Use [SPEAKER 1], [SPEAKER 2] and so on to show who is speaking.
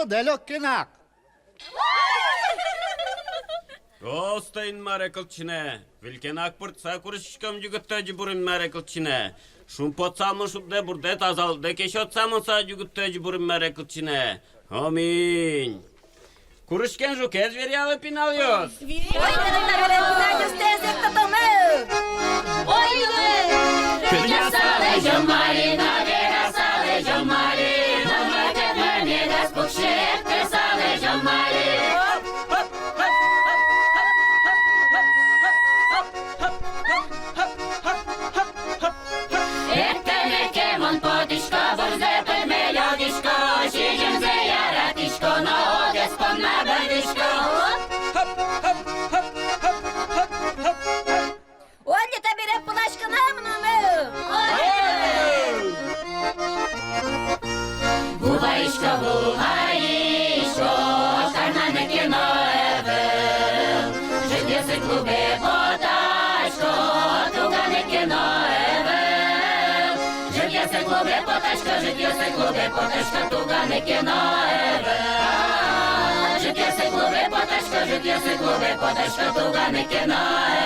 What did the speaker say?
[SPEAKER 1] подельок кинак.
[SPEAKER 2] Остайын мәрекілчіне. Вілкенак бұртса күрішкім жүгіттәжі бұрын мәрекілчіне. Шум потсамын шубде бұрде тазалды кеш отсамын са жүгіттәжі бұрын мәрекілчіне. Аминь. Күрішкен жу кез верялы пиналйоз.
[SPEAKER 3] Ой, Життя се клубе, потешка, туга не кіноеве. Життя се клубе, потешка, туга не кіноеве.